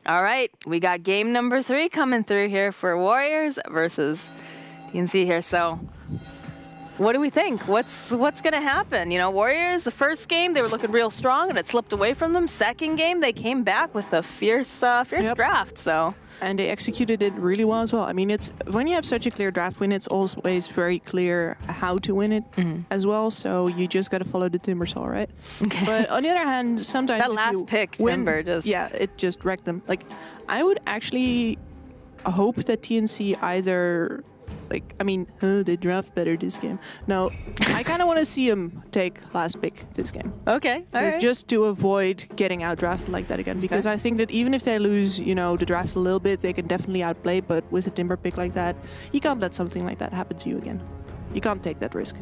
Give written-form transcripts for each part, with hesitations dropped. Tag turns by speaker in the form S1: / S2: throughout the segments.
S1: All right, we got game number 3 coming through here for Warriors versus TNC here. So what do we think? What's going to happen? You know, Warriors, the first game, they were looking real strong, and it slipped away from them. Second game, they came back with a fierce draft. So.
S2: And they executed it really well as well. I mean, it's when you have such a clear draft win, it's always very clear how to win it as well. So you just got to follow the Timbersaw, right? Okay. But on the other hand, sometimes
S1: that last pick, Timber, just
S2: it just wrecked them. Like, I would actually hope that TNC either. Like, I mean, they draft better this game. No, I kind of want to see them take last pick this game.
S1: Okay, all right.
S2: Just to avoid getting out-drafted like that again. Because I think that even if they lose, you know, the draft a little bit, they can definitely outplay. But with a Timber pick like that, you can't let something like that happen to you again. You can't take that risk.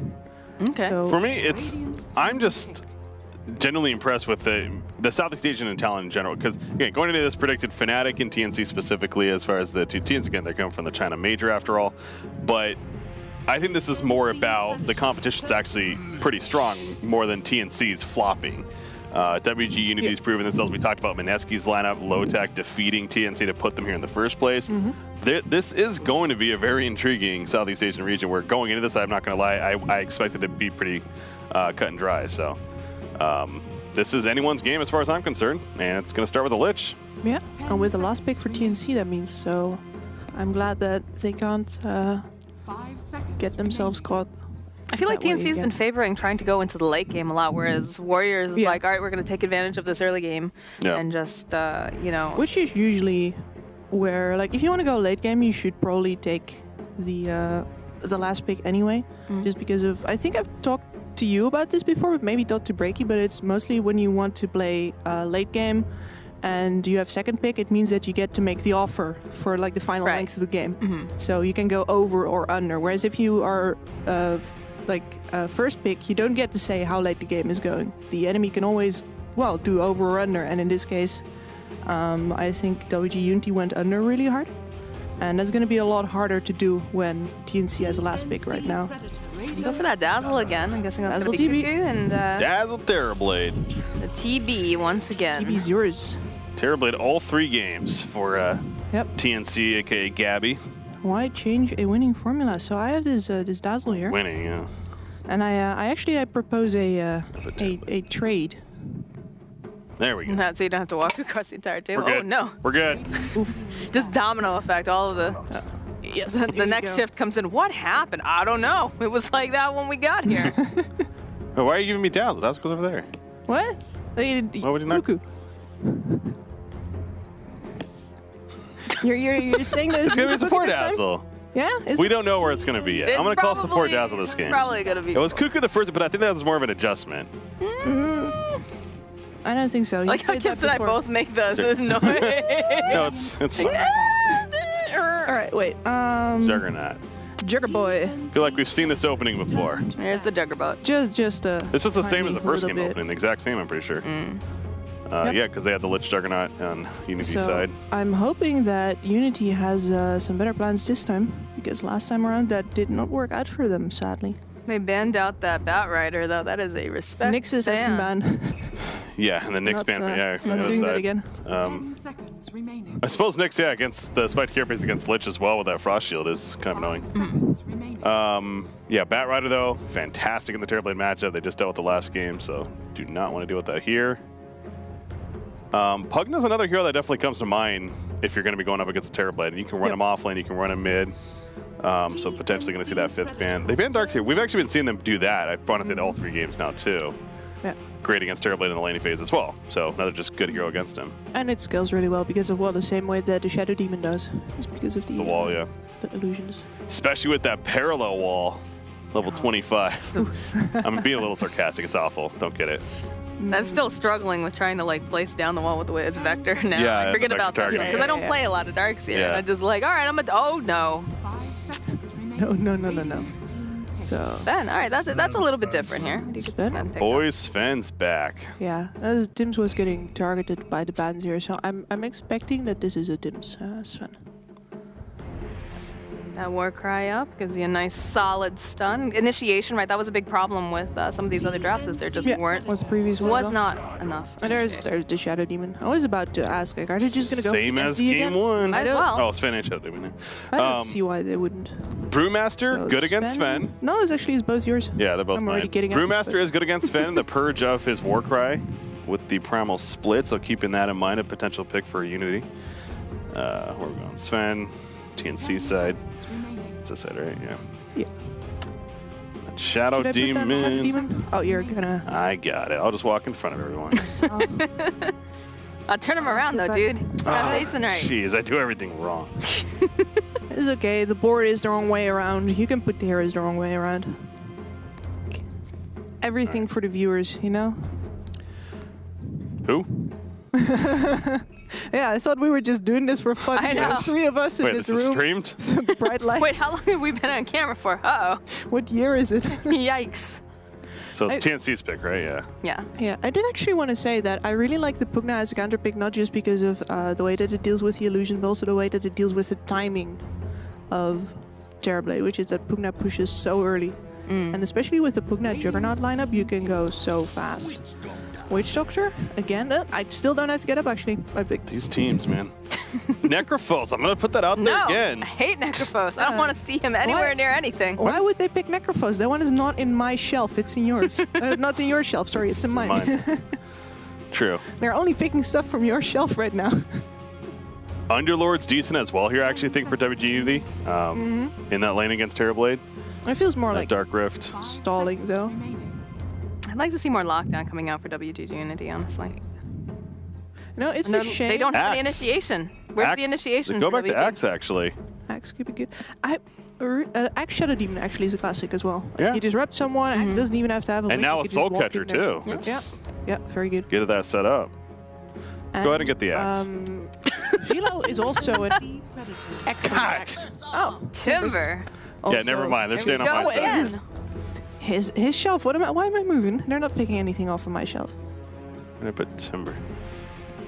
S1: Okay.
S3: So for me, I'm just genuinely impressed with the Southeast Asian and talent in general, because again, going into this predicted Fnatic and TNC specifically, as far as the two teams, again, they're coming from the China major after all, but I think this is more about the competition's actually pretty strong, more than TNC's flopping. WG Unity's proven themselves. We talked about Mineski's lineup, Low-Tech defeating TNC to put them here in the first place. This is going to be a very intriguing Southeast Asian region where going into this, I'm not going to lie, I expected it to be pretty cut and dry. So this is anyone's game as far as I'm concerned, and it's going to start with a Lich.
S2: Yeah, and with the last pick for TNC, that means. So I'm glad that they can't get themselves caught.
S1: I feel like TNC's been favoring trying to go into the late game a lot, whereas Warriors is like, all right, we're going to take advantage of this early game and just, you know.
S2: Which is usually where, like, if you want to go late game, you should probably take the last pick anyway, just because of, I think I've talked to you about this before, but maybe not to Breaky, but it's mostly when you want to play late game and you have second pick, it means that you get to make the offer for like the final length of the game. So you can go over or under, whereas if you are first pick, you don't get to say how late the game is going. The enemy can always, well, do over or under, and in this case, I think WG Unity went under really hard, and that's going to be a lot harder to do when TNC has a last pick right now.
S1: Go for that Dazzle again. I'm guessing that's going to be Cuckoo and
S3: Dazzle Terrorblade.
S1: The TB once again.
S2: TB's yours.
S3: Terrorblade all 3 games for TNC, aka Gabby.
S2: Why change a winning formula? So I have this Dazzle here.
S3: Winning, yeah.
S2: And I propose a trade.
S3: There we go.
S1: So you don't have to walk across the entire table.
S3: We're good.
S1: Oh no.
S3: We're good.
S1: Just domino effect. All of the.
S2: Yes.
S1: The next shift comes in. What happened? I don't know. It was like that when we got here.
S3: Oh, why are you giving me Dazzle? Dazzle goes over there.
S2: What?
S3: Why would you not?
S2: Cuckoo. You're saying that
S3: it's gonna be support Dazzle.
S2: Yeah?
S3: We don't know where it's gonna be yet. I'm gonna call support Dazzle this game.
S1: It's probably gonna be.
S3: It was Cuckoo the first, but I think that was more of an adjustment.
S2: I don't think so.
S1: Like how Kips and I both make the noise.
S3: No, it's fine.
S2: All right, wait.
S3: Juggernaut.
S2: Juggerboy.
S3: I feel like we've seen this opening before.
S1: Here's the Juggerboat.
S2: Just
S3: this was the same as the first game opening, the exact same, I'm pretty sure. Yeah, because they had the Lich Juggernaut on Unity's side.
S2: I'm hoping that Unity has some better plans this time, because last time around that did not work out for them, sadly.
S1: They banned out that Bat Rider, though. That is a respect.
S2: Nyx's SM ban.
S3: Yeah, and the Nyx ban.
S2: Not doing that again.
S4: 10 seconds remaining.
S3: I suppose Nyx, against the Spiked Carapace against Lich as well with that Frost Shield is kind of annoying. Yeah, Bat Rider, though, fantastic in the Terrorblade matchup. They just dealt with the last game, so do not want to deal with that here. Pugna's another hero that definitely comes to mind if you're going to be going up against a Terrorblade. And you can run him off lane, you can run him mid. So potentially going to see that 5th ban. They banned Darkseer. We've actually been seeing them do that. I've brought it all 3 games now, too.
S2: Yeah.
S3: Great against Terrorblade in the laning phase as well. So another just good hero against him.
S2: And it scales really well because of, well, the same way that the Shadow Demon does. It's because of the
S3: wall, yeah.
S2: The illusions.
S3: Especially with that parallel wall, level 25. I'm being a little sarcastic. It's awful. Don't get it.
S1: I'm still struggling with trying to like place down the wall with the way it's Vector now.
S3: Yeah,
S1: I forget about that because I don't play a lot of Darkseer. Yeah. I'm just like, all right, oh no.
S4: 5 seconds remaining.
S2: No. So
S1: Sven, all right, that's a little bit different here.
S2: Sven?
S3: Boys, Sven's back.
S2: Yeah, Dims was getting targeted by the bans here, so I'm expecting that this is a Dims Sven.
S1: That war cry up gives you a nice solid stun. Initiation, right? That was a big problem with some of these other drafts, is there just weren't.
S2: With the previous one.
S1: Was not enough.
S2: And there's the Shadow Demon. I was about to ask, like, are they just gonna go
S3: Same
S2: for
S3: as
S2: DNC
S3: game
S2: again?
S3: one.
S1: Might as well.
S3: Oh, Sven and Shadow Demon.
S2: I don't see why they wouldn't.
S3: Brewmaster,
S2: So
S3: good against Sven.
S2: No, it's actually both yours.
S3: Yeah, they're both
S2: I'm
S3: mine.
S2: already getting at it,
S3: Brewmaster
S2: but-
S3: is good against Sven. The purge of his Warcry with the primal split, so keeping that in mind, a potential pick for Unity. Where are we going? Sven, TNC
S4: 10
S3: side.
S4: seconds remaining.
S3: It's this side, right? Yeah.
S2: Yeah.
S3: Shadow
S2: Should I put down Shadow
S3: Demon.
S2: Demon? Oh, you're gonna.
S3: I got it. I'll just walk in front of everyone.
S1: I'll turn him around,
S2: sit
S1: though,
S2: back.
S1: dude. He's not facing right.
S3: Jeez, I do everything wrong.
S2: It's okay. The board is the wrong way around. You can put the heroes the wrong way around. Everything for the viewers, you know?
S3: Who?
S2: Yeah, I thought we were just doing this for fun.
S1: I know.
S2: There's 3 of us in
S3: Wait,
S2: this
S3: this is
S2: room.
S3: streamed?
S2: Bright lights.
S1: Wait, how long have we been on camera for? Uh-oh.
S2: What year is it?
S1: Yikes.
S3: So it's TNC's pick, right? Yeah.
S1: Yeah.
S2: Yeah, I did actually want to say that I really like the Pugna as a counter pick, not just because of the way that it deals with the illusion, but also the way that it deals with the timing of Terrorblade, which is that Pugna pushes so early. And especially with the Pugna Juggernaut lineup, you can go so fast. Witch Doctor, again, I still don't have to get up, actually. I picked.
S3: These teams, man. Necrophos, I'm going to put that out there
S1: No,
S3: again.
S1: I hate Necrophos. I don't want to see him anywhere
S2: What?
S1: near anything.
S2: Why would they pick Necrophos? That one is not in my shelf, it's in yours. Not in your shelf, sorry, it's in mine.
S3: True.
S2: They're only picking stuff from your shelf right now.
S3: Underlord's decent as well here, I actually think, for WG Unity. In that lane against Terrorblade.
S2: It feels more
S3: That
S2: like
S3: Dark Rift.
S4: 5
S2: stalling,
S4: seconds
S2: though.
S4: remaining.
S1: I'd like to see more lockdown coming out for WG Unity, honestly.
S2: No, it's
S1: No,
S2: a shame.
S1: they don't have any
S3: Axe.
S1: initiation. Where's
S3: Axe.
S1: the initiation?
S3: Go
S1: for
S3: back to
S1: WG?
S3: Axe, actually.
S2: Axe could be good. Axe Shadow Demon actually is a classic as well.
S3: Yeah.
S2: You disrupt someone, Axe doesn't even have to have a
S3: And
S2: link,
S3: now
S2: you
S3: a
S2: can just
S3: Soul
S2: walk
S3: Catcher,
S2: in there.
S3: too.
S1: Yeah.
S3: It's,
S2: Yeah, very good.
S3: get that set up. Go ahead and get the Axe.
S2: Philo is also an excellent
S3: God.
S2: Axe. Oh,
S1: Timber.
S3: Yeah, never mind. They're staying on
S1: Go
S3: my side.
S1: in.
S2: His shelf. Why am I moving? They're not picking anything off of my shelf.
S3: I'm going to put Timber.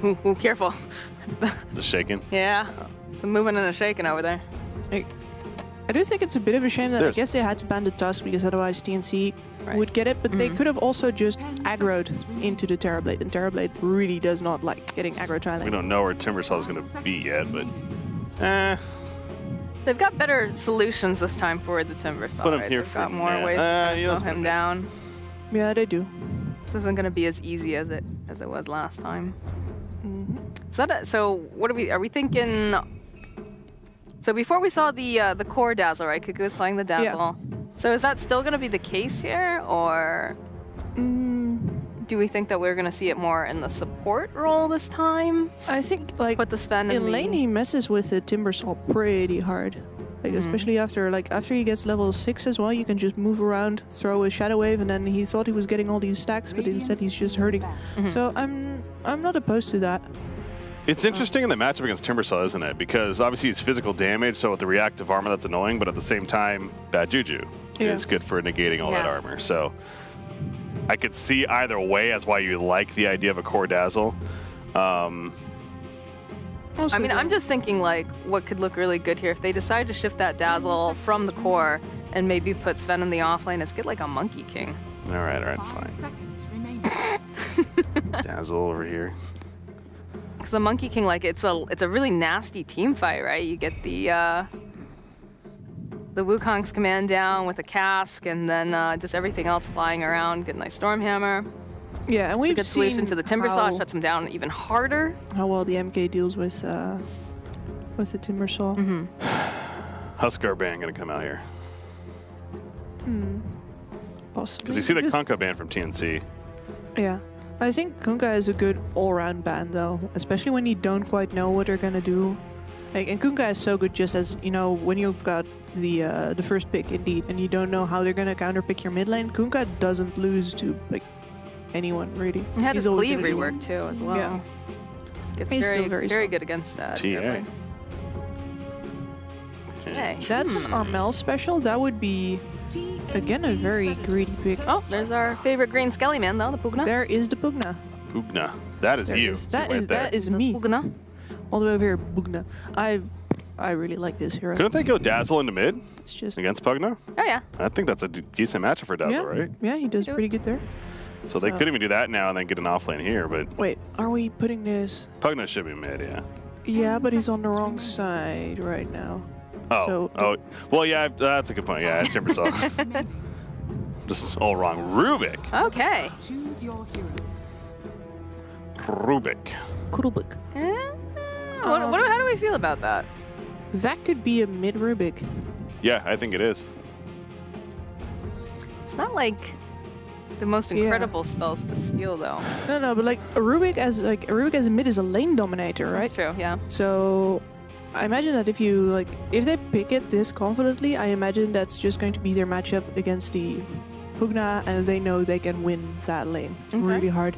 S1: Ooh, careful.
S3: Is it shaking?
S1: Yeah. It's a moving and a shaking over there.
S2: I do think it's a bit of a shame that I
S3: There's-
S2: guess they had to ban the Tusk because otherwise TNC
S1: Right.
S2: would get it, but they could have also just
S4: 10
S2: aggroed
S4: seconds remaining.
S2: into the Terrorblade, and Terrorblade really does not like getting aggro
S3: We
S2: trialing.
S3: don't know where Timbersaw is going
S4: 5
S3: to be
S4: seconds
S3: yet, but...
S4: remaining.
S1: They've got better solutions this time for the Timber Saw,
S3: Put him
S1: right?
S3: here
S1: They've
S3: for
S1: got more
S3: now.
S1: ways to kinda
S3: yeah,
S1: slow him
S3: that's
S1: down.
S2: Yeah, they do.
S1: This isn't going to be as easy as it was last time. So what are we thinking? So before we saw the core Dazzle, right? Cuckoo was playing the Dazzle. So is that still going to be the case here, or do we think that we're going to see it more in the support role this time?
S2: I think like
S1: Put the Sven in
S2: in lane he messes with the Timbersaw pretty hard. Like especially after he gets level 6 as well, you can just move around, throw a Shadow Wave, and then he thought he was getting all these stacks, but instead he's just hurting. So I'm not opposed to that.
S3: It's interesting in the matchup against Timbersaw, isn't it? Because obviously he's physical damage, so with the reactive armor, that's annoying, but at the same time, bad juju is good for negating all that
S1: Yeah.
S3: armor. So I could see either way as why you like the idea of a core Dazzle.
S2: Also,
S1: I mean, I'm just thinking like what could look really good here if they decide to shift that Dazzle from the core and maybe put Sven in the offlane is get like a Monkey King.
S3: All right,
S4: 5
S3: fine.
S4: seconds remaining.
S3: Dazzle over here.
S1: Because the Monkey King, like it's a really nasty team fight, right? You get the Wukong's command down with a cask, and then just everything else flying around. Get a nice Stormhammer.
S2: yeah, and
S1: It's a
S2: we've
S1: good solution
S2: seen
S1: to the Timbersaw, shuts him down even harder.
S2: how well the MK deals with the Timbersaw.
S3: Huskar ban going to come out here.
S2: Possibly.
S3: Because you see the
S2: Just-
S3: Kunkka ban from TNC.
S2: Yeah. I think Kunkka is a good all-round ban, though, especially when you don't quite know what they're gonna do. Like, and Kunkka is so good just as, you know, when you've got the first pick, indeed, and you don't know how they're gonna counterpick your mid lane, Kunkka doesn't lose to, like, anyone, really.
S1: He had his
S2: always
S1: cleave
S2: gonna do-
S1: rework too, as well.
S2: Yeah.
S1: Gets
S2: He's
S1: very,
S2: still very
S1: very
S2: strong.
S1: good against
S3: TA.
S1: Terrorblade. Okay.
S2: That's an Armel special. That would be, again, a very greedy pick.
S1: Oh, there's our favorite green Skelly man, though, the Pugna.
S2: There is the Pugna.
S3: Pugna. That is
S2: There
S3: you.
S2: is-
S3: See
S2: that
S3: right
S2: is
S3: there.
S2: that is
S1: The
S2: me.
S1: Pugna.
S2: All the way over here, Pugna. I really like this hero.
S3: Couldn't they go Dazzle into mid
S2: It's just
S3: against Pugna?
S1: Oh yeah.
S3: I think that's a decent matchup for Dazzle,
S2: yeah,
S3: right?
S2: yeah, he does pretty good there.
S3: So they could even do that now and then get an offlane here, but
S2: Wait, are we putting this?
S3: Pugna should be mid, yeah.
S2: Yeah, but he's on the wrong side right now.
S3: Oh,
S2: So-
S3: well, yeah, that's a good point. Yeah, Timbersaw.
S4: Remaining.
S3: Just all wrong. Rubik.
S1: Okay.
S4: Choose your hero.
S3: Rubik.
S2: Kudelbuk.
S1: How do we feel about that?
S2: That could be a mid Rubik.
S3: Yeah, I think it is.
S1: It's not like the most
S2: Yeah.
S1: incredible spells to steal, though.
S2: No, but like a Rubik as a mid is a lane dominator, right?
S1: That's true, yeah.
S2: So I imagine that if they pick it this confidently, I imagine that's just going to be their matchup against the Pugna, and they know they can win that lane really hard.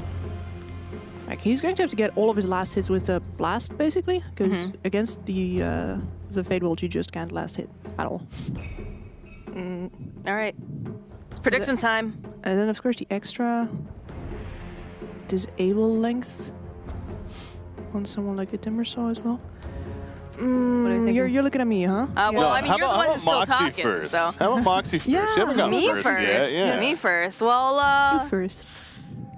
S2: Like he's going to have to get all of his last hits with a blast, basically, because against the Fade Bolt you just can't last hit at all.
S1: All right. Prediction time.
S2: And then of course the extra disable length on someone like a Timbersaw as well.
S1: What are you thinking?
S2: You're looking at me, huh?
S1: Well, I mean, you're the one who's still
S3: Moxie
S1: talking,
S3: first?
S1: so.
S3: How about Moxie first?
S2: Yeah.
S3: You haven't got
S1: Me
S3: first
S1: first.
S3: yet. Yeah.
S1: Me first. Well,
S2: You first.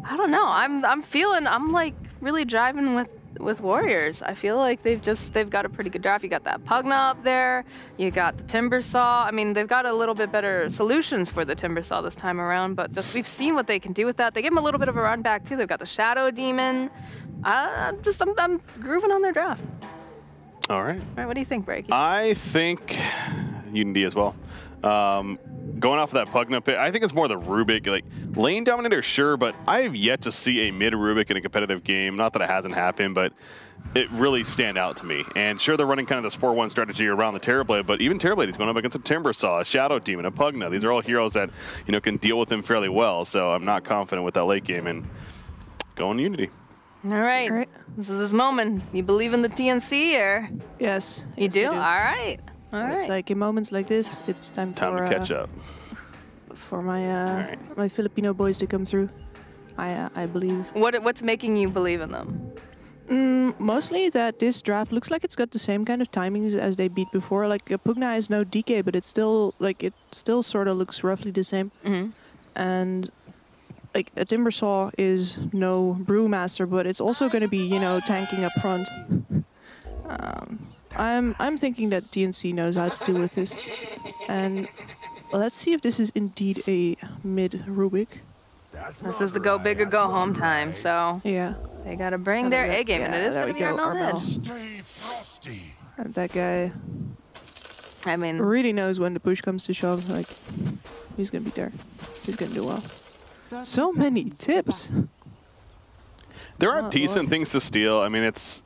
S1: I don't know. I'm like really driving with Warriors. I feel like they've got a pretty good draft. You got that Pugna up there. You got the Timbersaw. I mean, they've got a little bit better solutions for the Timbersaw this time around. But just we've seen what they can do with that. They give them a little bit of a run back too. They've got the Shadow Demon. I'm grooving on their draft.
S3: All right.
S1: All right, what do you think, Breaky?
S3: I think Unity as well. Going off of that Pugna pick, I think it's more the Rubik. Like lane dominator, sure, but I have yet to see a mid Rubik in a competitive game. Not that it hasn't happened, but it really stand out to me. And sure, they're running kind of this 4-1 strategy around the Terrorblade, but even Terrorblade is going up against a Timbersaw, a Shadow Demon, a Pugna. These are all heroes that can deal with him fairly well. So I'm not confident with that late game and going Unity.
S1: All right.
S2: All right.
S1: This is this moment. You believe in the TNC, or
S2: Yes.
S1: you
S2: yes,
S1: do?
S2: I
S1: All right. All right.
S2: It's like in moments like this, it's time
S3: Time
S2: for
S3: to catch up.
S2: for my
S3: right.
S2: my Filipino boys to come through. I believe
S1: What's making you believe in them?
S2: mostly that this draft looks like it's got the same kind of timings as they beat before. Like Pugna is no DK, but it's still sort of looks roughly the same. And like a Timbersaw is no Brewmaster, but it's also going to be tanking up front. I'm thinking that TNC knows how to deal with this, and let's see if this is indeed a mid Rubik.
S1: This is the go big or go home time, so
S2: Yeah,
S1: they got to bring their A game, and it is
S2: there
S1: going
S2: we
S1: to be
S2: go,
S1: Armel.
S2: and that guy
S1: I mean,
S2: really knows when the push comes to shove. Like he's gonna be there. He's gonna do well.
S4: 30
S2: So many
S4: seconds to
S2: tips.
S4: battle.
S3: There are
S2: Oh,
S3: decent
S2: Lord.
S3: things to steal. I mean, it's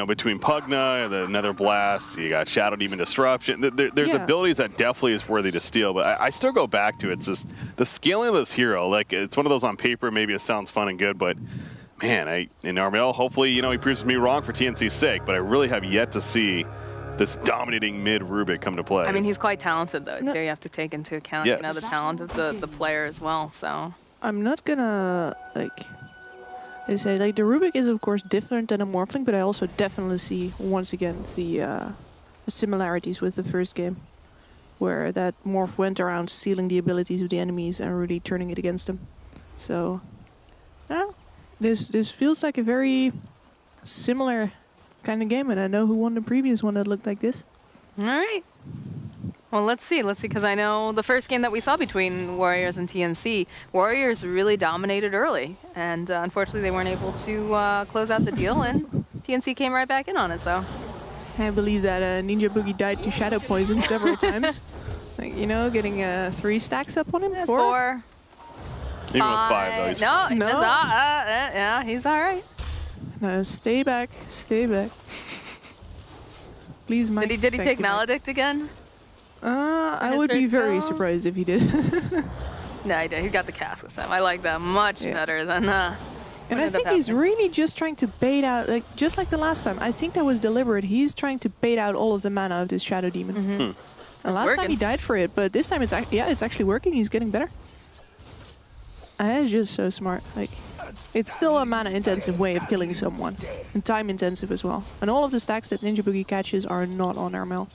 S3: between Pugna, the Nether Blast, you got Shadow Demon Disruption. There's
S2: Yeah.
S3: abilities that definitely is worthy to steal, but I still go back to it's just the scaling of this hero. Like it's one of those on paper, maybe it sounds fun and good, but man, in Armel, hopefully he proves me wrong for TNC's sake. But I really have yet to see this dominating mid Rubik come to play.
S1: I mean, he's quite talented, though.
S2: No.
S1: So you have to take into account,
S3: Yes.
S1: the talent of the player as well. So
S2: I'm not gonna they say the Rubik is of course different than a Morphling, but I also definitely see once again the similarities with the first game, where that Morph went around stealing the abilities of the enemies and really turning it against them. So, yeah, this feels like a very similar kind of game, and I know who won the previous one that looked like this.
S1: all right. Well, let's see, because I know the first game that we saw between Warriors and TNC, Warriors really dominated early, and unfortunately they weren't able to close out the deal, and TNC came right back in on it. So
S2: Can't believe that Ninja Boogie died to Shadow Poison several times. Getting 3 stacks up on him.
S1: that's
S2: 4.
S1: 4.
S3: even with 5 though, he's
S1: No,
S2: No.
S1: yeah, he's all right.
S2: No, stay back. Please, Mike.
S1: Did he
S2: thank
S1: take
S2: you, Mike.
S1: Maledict again?
S2: I
S1: his
S2: would be
S1: first
S2: very
S1: go?
S2: surprised if he did.
S1: No, he did. He got the cask this time. I like that much
S2: Yeah.
S1: better than.
S2: And I
S1: ended up
S2: think he's
S1: happening.
S2: really just trying to bait out, just like the last time. I think that was deliberate. He's trying to bait out all of the mana of this Shadow Demon. And last time
S1: working.
S2: he died for it, but this time it's actually working. He's getting better. And it's just so smart. it's still a mana-intensive way of killing someone. And time-intensive as well. And all of the stacks that Ninja Boogie catches are not on Airmail.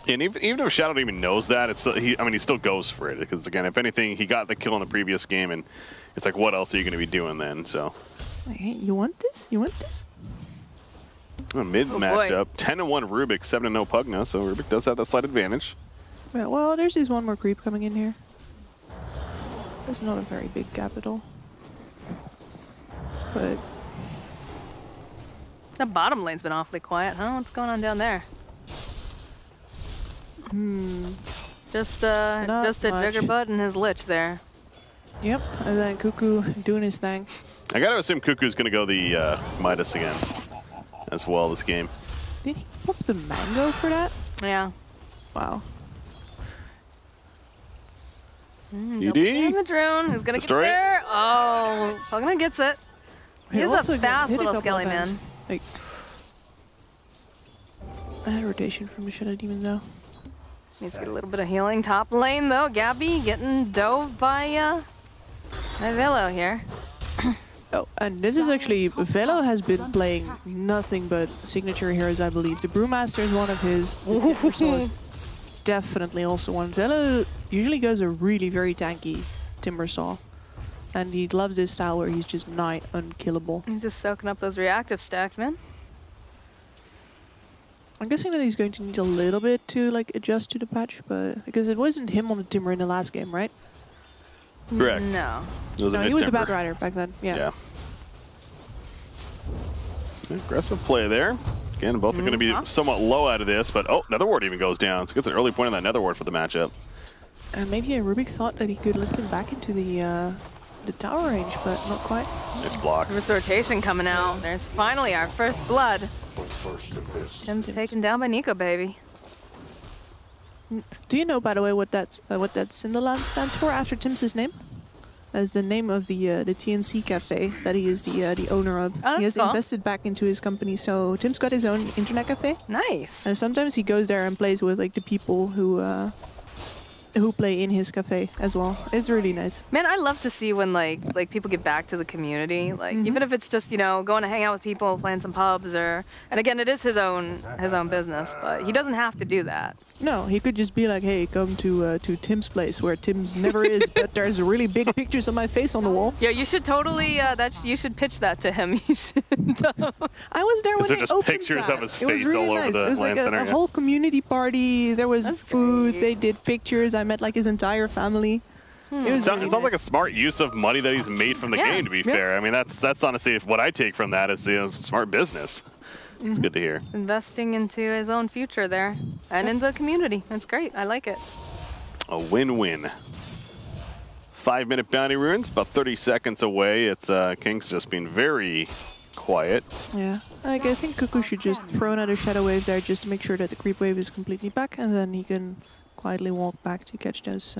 S3: And even if Shadow even knows that, it's still, he still goes for it. Because, again, if anything, he got the kill in the previous game, and it's like, what else are you going to be doing then? So,
S2: Hey, you want this? You want this?
S3: a mid matchup. 10-1 Rubik, 7-0 Pugna. So Rubik does have that slight advantage.
S2: Yeah, well, there's this one more creep coming in here. It's not a very big capital. But
S1: The bottom lane's been awfully quiet, huh? What's going on down there? Just a
S2: much.
S1: Juggerbutt and his Lich there.
S2: yep, and then Cuckoo doing his thing.
S3: I got to assume Cuckoo's going to go the Midas again as well this game.
S2: Did he pop the mango for that?
S1: Yeah.
S2: Wow.
S3: DD.
S1: The drone, who's gonna
S3: Destroy it.
S1: get there? Oh, Pugna gets it. He's
S2: also
S1: a
S2: gets
S1: fast
S2: hit a
S1: little
S2: couple
S1: skelly
S2: of
S1: man.
S2: times. Like, I had rotation from the Shadow Demon though.
S1: Needs to get a little bit of healing. Top lane though, Gabby getting dove by Velo here.
S2: Oh, and this is actually, Velo has been playing nothing but signature heroes, I believe. The Brewmaster is one of his. Timbersaw is definitely also one. Velo usually goes a really very tanky Timbersaw. And he loves this style where he's just nigh unkillable.
S1: He's just soaking up those reactive stacks, man.
S2: I'm guessing that he's going to need a little bit to like adjust to the patch, but because it wasn't him on the Timber in the last game, right?
S3: Correct.
S1: No.
S3: It was a
S2: No, he was the
S3: mid-temper.
S2: Bad Rider back then. Yeah.
S3: Aggressive play there. Again, both are going to be somewhat low out of this, but oh, Nether Ward even goes down. So it's an early point on that Nether Ward for the matchup.
S2: And maybe Rubik thought that he could lift him back into the tower range, but not quite.
S3: Nice blocks.
S1: Reverse rotation coming out. There's finally our first blood. Tim's taken down by Nico, baby.
S2: Do you know, by the way, what that Cinderland stands for after Tim's name? As the name of the TNC cafe that he is the owner of.
S1: Oh,
S2: He has
S1: that's cool.
S2: invested back into his company, so Tim's got his own internet cafe.
S1: Nice.
S2: And sometimes he goes there and plays with like the people who play in his cafe as well. It's really nice.
S1: Man, I love to see when like people get back to the community. Like even if it's just, you know, going to hang out with people, playing some pubs or, and again, it is his own business, but he doesn't have to do that.
S2: No, he could just be like, hey, come to Tim's place where Tim's never is, but there's really big pictures of my face on the wall.
S1: Yeah, you should totally you should pitch that to him. You should.
S2: I was there when
S3: Is there
S2: they
S3: just
S2: opened
S3: pictures
S2: that.
S3: of his
S2: It was
S3: face
S2: really
S3: all over
S2: nice.
S3: the
S2: It was like
S3: LAN center,
S2: a
S3: yeah.
S2: whole community party. There was
S1: That's
S2: food.
S1: great.
S2: They did pictures. I met like his entire family. It was
S3: It
S2: really
S3: sounds like a
S2: nice.
S3: smart use of money that he's made from the
S1: Yeah.
S3: game, to be
S2: Yeah.
S3: fair. I mean, that's honestly what I take from that is smart business. It's good to hear.
S1: Investing into his own future there and in the community. That's great. I like it.
S3: A win-win. 5-minute bounty runes, about 30 seconds away. It's King's just been very quiet.
S2: Yeah, I think Cuckoo should just throw another Shadow Wave there just to make sure that the creep wave is completely back, and then he can quietly walk back to catch those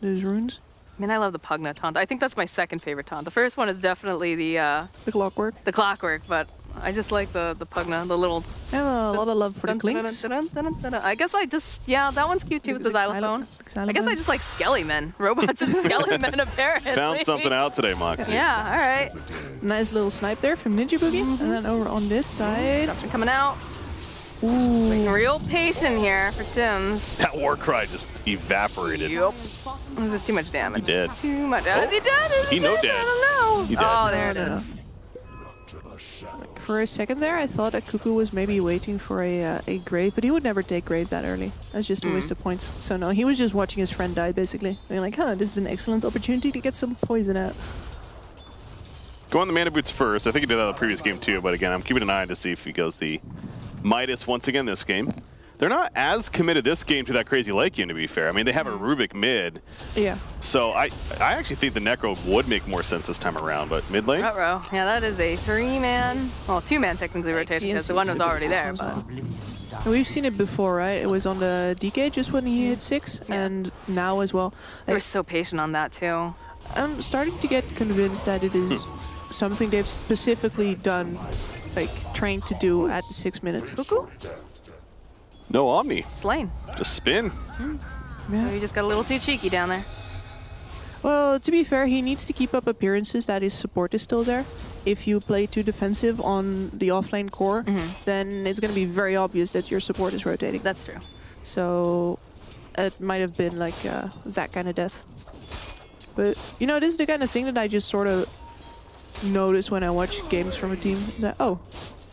S2: runes.
S1: I mean, I love the Pugna taunt. I think that's my second favorite taunt. The first one is definitely
S2: The clockwork.
S1: the clockwork, but I just like the Pugna, the little.
S2: I have a lot of love for the clinks.
S1: I guess I just, yeah, that one's cute too with the xylophone. I guess I
S2: xylophones.
S1: just like skelly men, robots and skelly men apparently.
S3: Found something out today, Moxie.
S1: Yeah, all right.
S2: Nice little snipe there from Ninja Boogie. And then over on this side.
S1: Option coming out.
S2: Ooh.
S1: Being real patient here for Tim's.
S3: That war cry just evaporated.
S1: Yep. This is too much damage.
S3: He did.
S1: Too much. Is he dead? Is
S3: He no
S1: dead?
S3: dead.
S1: I don't know.
S3: He dead.
S1: Oh, there it
S2: No.
S1: is.
S2: For a second there, I thought that Cuckoo was maybe waiting for a grave, but he would never take grave that early. That's just a waste of points. So no, he was just watching his friend die, basically. Being like, huh, this is an excellent opportunity to get some poison out.
S3: Go on the mana boots first. I think he did that in the previous game too, but again, I'm keeping an eye to see if he goes the Midas once again this game. They're not as committed this game to that crazy lake game, to be fair. I mean, they have a Rubik mid,
S2: Yeah.
S3: so I actually think the Necro would make more sense this time around, but mid lane?
S1: Ruh-roh. Yeah, that is a 3-man, well, 2-man technically rotation because the one was already there. But
S2: And we've seen it before, right? It was on the DK just when he hit 6, and now as well.
S1: they were
S2: Like,
S1: so patient on that too.
S2: I'm starting to get convinced that it is something they've specifically done, like trained to do at the 6 minutes.
S1: Cuckoo?
S3: No Omni,
S1: Slain.
S3: just spin.
S2: Yeah.
S1: You just got a little too cheeky down there.
S2: Well, to be fair, he needs to keep up appearances that his support is still there. If you play too defensive on the offlane core, then it's going to be very obvious that your support is rotating.
S1: That's true.
S2: So it might have been like that kind of death. But, you know, this is the kind of thing that I just sort of notice when I watch games from a team. That, oh,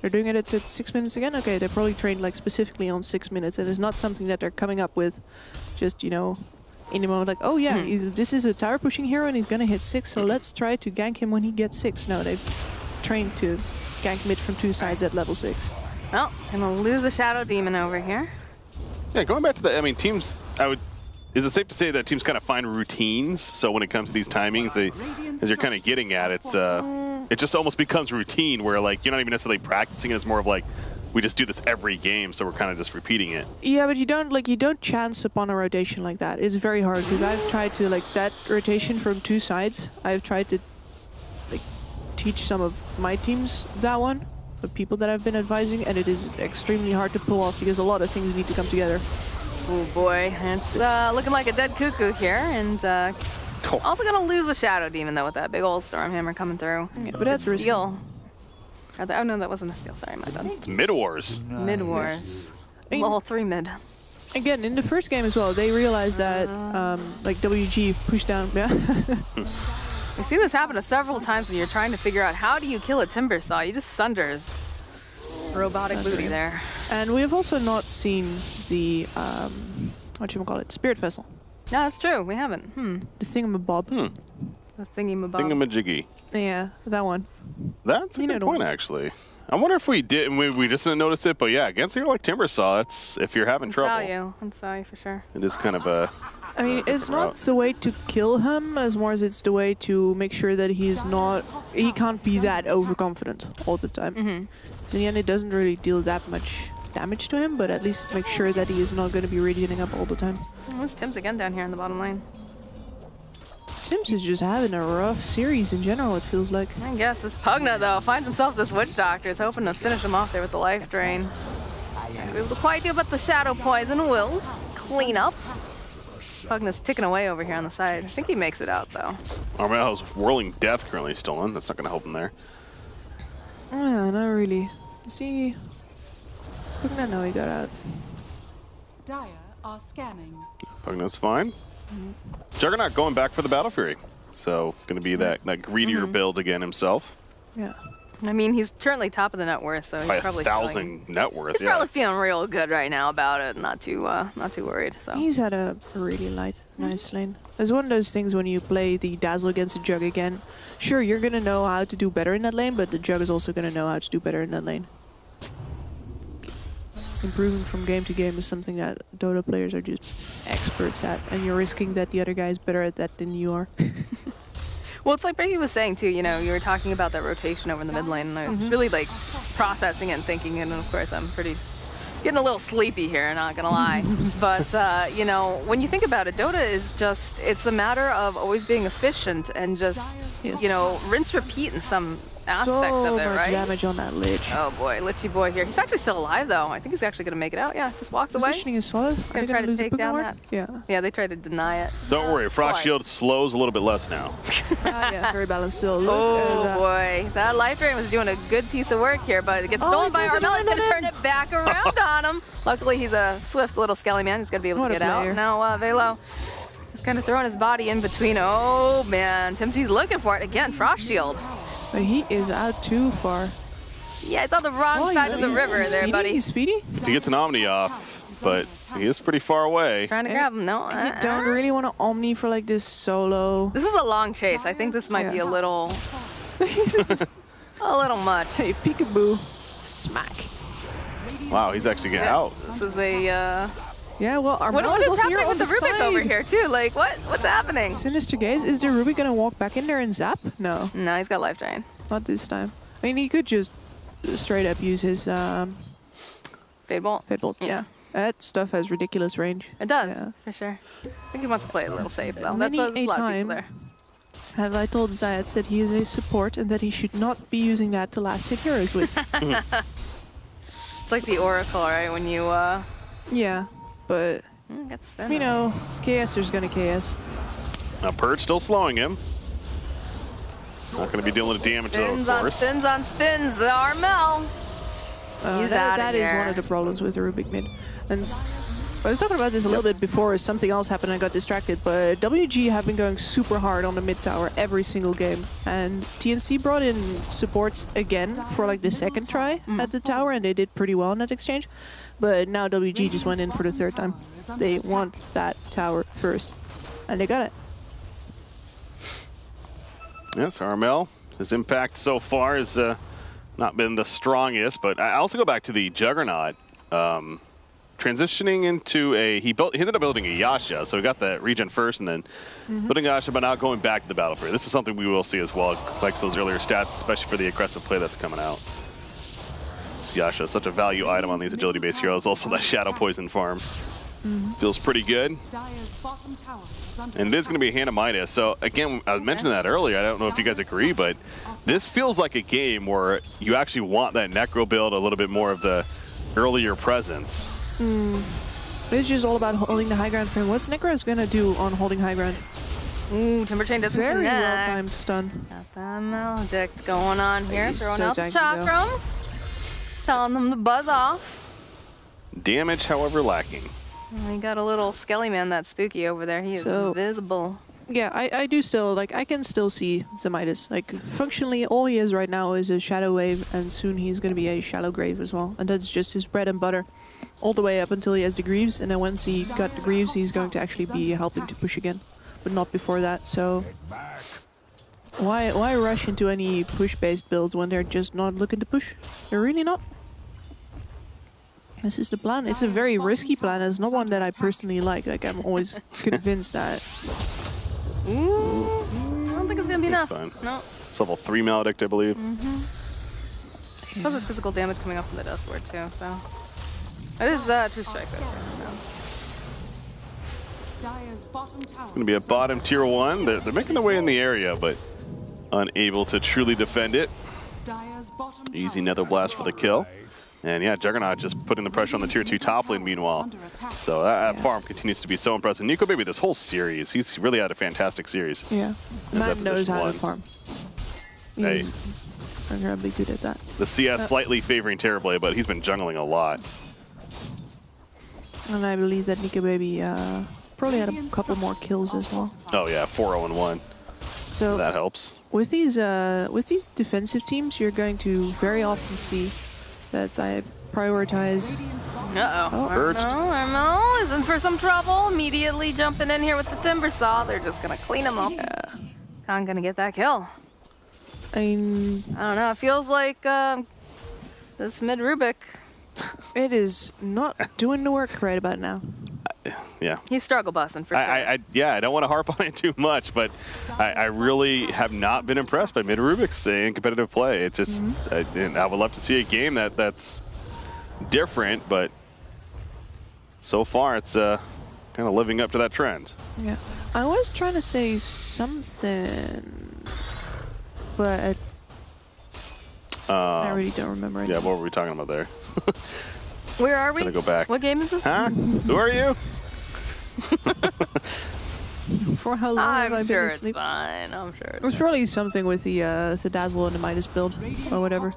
S2: they're doing it at 6 minutes again? Okay, they probably trained like specifically on 6 minutes. And it's not something that they're coming up with just, you know, in the moment like, oh yeah, this is a tower pushing hero and he's gonna hit 6, so let's try to gank him when he gets 6. No, they've trained to gank mid from 2 sides at level 6.
S1: Well, gonna lose the Shadow Demon over here.
S3: Yeah, going back to the, I mean, teams, is it safe to say that teams kind of find routines? So when it comes to these timings, as you're kind of getting at it, it just almost becomes routine where like you're not even necessarily practicing. It's more of like, we just do this every game, so we're kind of just repeating it.
S2: Yeah, but you don't chance upon a rotation like that. It's very hard because I've tried to like that rotation from 2 sides. I've tried to like teach some of my teams that one, the people that I've been advising, and it is extremely hard to pull off because a lot of things need to come together.
S1: Oh boy, it's looking like a dead cuckoo here, and also gonna lose the Shadow Demon though with that big old Stormhammer coming through.
S2: Yeah, but that's risky.
S1: Steal. Oh no, that wasn't a steal. Sorry, my bad.
S3: It's Mid Wars.
S1: Mid Wars. Level 3 mid.
S2: Again, in the first game as well, they realized that like WG pushed down. Yeah.
S1: We've seen this happen several times when you're trying to figure out how do you kill a Timber Saw. You just sunders robotic booty there.
S2: And we have also not seen the whatchamacallit, Spirit Vessel.
S1: No, that's true. We haven't.
S2: The thingamabob.
S1: The thingy-mabob.
S3: Thingamajiggy.
S2: Yeah, that one.
S3: That's a good point, actually. I wonder if we did, we just didn't notice it, but yeah, against a hero like Timbersaw, it's if you're having trouble.
S1: Value. That's value for sure.
S3: It is kind of a...
S2: I mean, it's not the way to kill him as more as it's the way to make sure that he's not... He can't be that overconfident all the time. So in the end, it doesn't really deal that much damage to him, but at least make sure that he is not going to be regening up all the time.
S1: Where's Tim's again down here in the bottom lane?
S2: Sims is just having a rough series in general, it feels like.
S1: I guess this Pugna, though, finds himself this Witch Doctor. Is hoping to finish him off there with the life drain. Not able to quite do, but the Shadow Poison will clean up. Pugna's ticking away over here on the side. I think he makes it out, though.
S3: Armel's Whirling Death currently stolen. That's not going to help him there.
S2: Yeah, not really. See, Pugna, no, he got out.
S4: Dire are scanning.
S3: Pugna's fine. Juggernaut going back for the Battle Fury. So going to be that greedier build again himself.
S2: Yeah.
S1: I mean, he's currently top of the net worth, so he's
S3: By
S1: probably
S3: 1,000 net worth.
S1: He's probably feeling real good right now about it. Not too worried. So
S2: he's had a really light, nice lane. It's one of those things when you play the Dazzle against the Jug again. Sure, you're gonna know how to do better in that lane, but the Jug is also gonna know how to do better in that lane. Improving from game to game is something that Dota players are just experts at, and you're risking that the other guy is better at that than you are.
S1: Well, it's like Brady was saying too, you know, you were talking about that rotation over in the mid lane, and I was really like processing it and thinking, and of course I'm getting a little sleepy here, not gonna lie. But, you know, when you think about it, Dota is just, it's a matter of always being efficient and just, you know, rinse, repeat in some aspects of it, right?
S2: Damage on that Lich.
S1: Oh boy, Lichy boy here. He's actually still alive though. I think he's actually gonna make it out. Yeah, just walks away.
S2: Positioning is solid.
S1: Gonna try to take down that. Yeah, they tried to deny it.
S3: Don't worry, Frost Shield slows a little bit less now.
S2: Yeah, very balanced still.
S1: Oh boy, that life drain was doing a good piece of work here, but it gets stolen by Armel. He's gonna turn it back around on him. Luckily, he's a swift little skelly man. He's gonna be able to get out. Now Velo is kind of throwing his body in between. Oh man, Timsy's looking for it again. Frost Shield.
S2: But he is out too far.
S1: Yeah, it's on the wrong side of the river there, buddy.
S2: He's speedy?
S3: If he gets an Omni off, but he is pretty far away.
S1: Trying to grab him, no.
S2: You don't really want to Omni for like this solo.
S1: This is a long chase. I think this might be a little... a little much.
S2: Hey, peekaboo. Smack.
S3: Wow, he's actually getting out.
S1: This is a...
S2: Yeah, well,
S1: what is happening with the Rubik over here, too? Like, what's happening?
S2: Sinister Gaze, is the Rubik gonna walk back in there and zap? No.
S1: No, he's got life drain.
S2: Not this time. I mean, he could just straight up use his...
S1: Fade Bolt?
S2: Fade Bolt, yeah. That stuff has ridiculous range.
S1: It does, for sure. I think he wants to play it a little safe, though.
S2: Many
S1: That's a lot of
S2: time
S1: people there.
S2: Have I told Zayat that he is a support and that he should not be using that to last hit heroes with.
S1: It's like the Oracle, right? When you...
S2: Yeah, but...
S1: Get spin
S2: you know, KSer's gonna KS.
S3: Now Purge still slowing him. Not going to be dealing with damage though, of course.
S1: Spins on spins. Armel. He's out
S2: That is one of the problems with the Rubik mid. And I was talking about this a little bit before something else happened and I got distracted, but WG have been going super hard on the mid tower every single game. And TNC brought in supports again for like the second try at the tower, and they did pretty well in that exchange. But now WG just went in for the third time. They want that tower first, and they got it.
S3: Yes, Armel, his impact so far has not been the strongest, but I also go back to the Juggernaut. Transitioning into he ended up building a Yasha, so he got the regen first and then building Yasha, but now going back to the battlefield. This is something we will see as well, like those earlier stats, especially for the aggressive play that's coming out. Yasha is such a value item on these agility-based heroes. Also, that Shadow Poison farm feels pretty good. And it is going to be a hand of Midas. So again, I mentioned that earlier. I don't know if you guys agree, but this feels like a game where you actually want that Necro build, a little bit more of the earlier presence.
S2: It's just all about holding the high ground for him. What's Necro's going to do on holding high ground?
S1: Ooh, Timber Chain doesn't
S2: Very
S1: connect.
S2: well-timed stun.
S1: Got the Maledict going on here.
S2: He's
S1: Throwing
S2: so
S1: out the
S2: tanky,
S1: Chakram. Telling them to buzz off.
S3: Damage, however, lacking.
S1: We got a little Skelly Man that's spooky over there. He is invisible.
S2: Yeah, I do still, like, I can still see the Midas. Like, functionally, all he is right now is a Shadow Wave, and soon he's going to be a Shallow Grave as well. And that's just his bread and butter. All the way up until he has the Greaves, and then once he got the Greaves, he's going to actually be helping to push again. But not before that, so... Why rush into any push-based builds when they're just not looking to push? They're really not. This is the plan. It's a very risky plan. It's not one that I personally like. Like, I'm always convinced that...
S1: Ooh, I don't think it's going to be enough.
S3: Fine.
S1: No.
S3: It's level 3 Maledict, I believe.
S1: Plus there's physical damage coming up from the Death Ward too, so... It is True Strike, that's right, so...
S3: It's going to be a bottom tier 1. They're making their way in the area, but unable to truly defend it. Easy Nether Blast for the kill. And yeah, Juggernaut just putting the pressure on the tier 2 top lane meanwhile. So that farm continues to be so impressive. Nico Baby, this whole series, he's really had a fantastic series.
S2: Yeah, man knows how to farm.
S3: Hey.
S2: He's incredibly good at that.
S3: The CS slightly favoring Terrorblade, but he's been jungling a lot.
S2: And I believe that Nico Baby probably had a couple more kills as well.
S3: Oh yeah, 4-0-1.
S2: So
S3: that helps.
S2: With these defensive teams, you're going to very often see that I prioritize.
S1: Armel is in for some trouble. Immediately jumping in here with the Timber Saw. They're just gonna clean him up.
S2: Yeah.
S1: Khan gonna get that kill.
S2: I
S1: don't know. It feels like this mid Rubik.
S2: It is not doing the work right about now.
S3: Yeah.
S1: He's struggle bussing for sure.
S3: Yeah, I don't want to harp on it too much, but I really have not been impressed by mid Rubik's in competitive play. It just, I would love to see a game that's different, but so far it's kind of living up to that trend.
S2: Yeah. I was trying to say something, but I really don't remember anything.
S3: Yeah, what were we talking about there?
S1: Where are we?
S3: Gonna go back.
S1: What game is this?
S3: Huh? Who are you?
S2: For how long have I been asleep?
S1: Fine. I'm sure
S2: It was probably something with the Dazzle and the Midas build or whatever.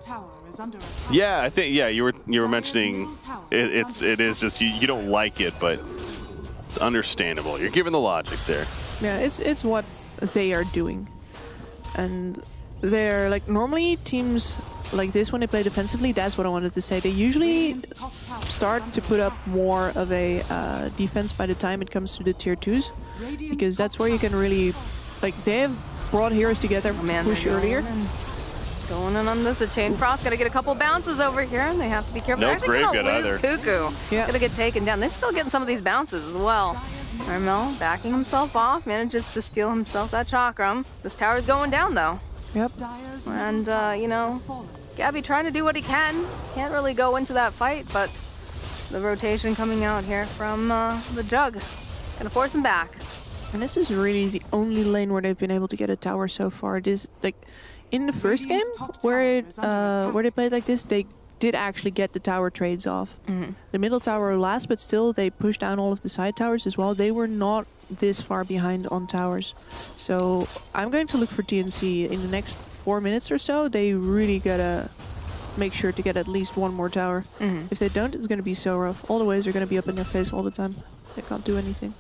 S3: Yeah, I think you were mentioning it is just you don't like it, but it's understandable. You're giving the logic there.
S2: Yeah, it's what they are doing, and they're like normally teams like this when they play defensively. That's what I wanted to say. They usually start to put up more of a defense by the time it comes to the tier 2s, because that's where you can really they have brought heroes together to push earlier.
S1: Going in on this, a Chain Frost gonna get a couple bounces over here, and they have to be careful.
S3: No
S1: They're actually gonna lose Cuckoo.
S2: Yeah.
S1: Gonna get taken down. They're still getting some of these bounces as well. Armel backing himself off, manages to steal himself that Chakram. This tower's going down though.
S2: Yep.
S1: And you know, Gabby trying to do what he can. Can't really go into that fight, but the rotation coming out here from the Jug. Gonna force him back.
S2: And this is really the only lane where they've been able to get a tower so far. This in the first game where they played like this, they did actually get the tower trades off. The middle tower last, but still they pushed down all of the side towers as well. They were not this far behind on towers. So I'm going to look for TNC in the next 4 minutes or so. They really gotta make sure to get at least one more tower. If they don't, it's going to be so rough. All the waves are going to be up in their face all the time. They can't do anything.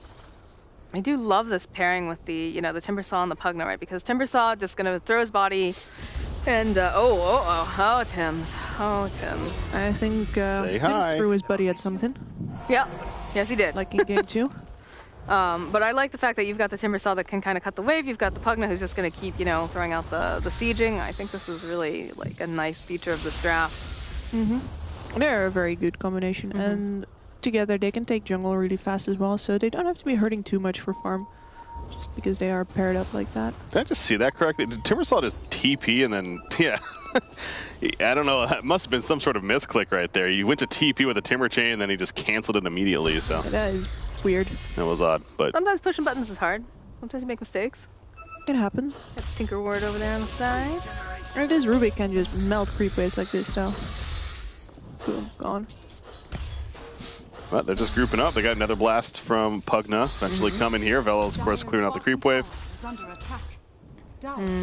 S1: I do love this pairing with the, the Timbersaw and the Pugna, right? Because Timbersaw just going to throw his body and, oh, Tims. Oh, Tims.
S2: I think
S3: Say
S2: Tims
S3: hi.
S2: threw his buddy at something.
S1: Yeah. Yes, he did.
S2: It's like in game 2.
S1: But I like the fact that you've got the Timbersaw that can kind of cut the wave. You've got the Pugna who's just going to keep, throwing out the sieging. I think this is really like a nice feature of this draft.
S2: They're a very good combination. And together they can take jungle really fast as well. So they don't have to be hurting too much for farm. Just because they are paired up like that.
S3: Did I just see that correctly? Did Timbersaw just TP and then, yeah. I don't know. That must have been some sort of misclick right there. You went to TP with a Timber Chain and then he just canceled it immediately. So
S2: That is weird.
S3: that was odd. But
S1: Sometimes pushing buttons is hard. Sometimes you make mistakes.
S2: It happens.
S1: Got Tinker Ward over there on the side.
S2: And this Rubik can just melt creep waves like this, so boom, gone.
S3: But they're just grouping up. They got another blast from Pugna eventually coming here. Velo's, of course, clearing out the creep wave.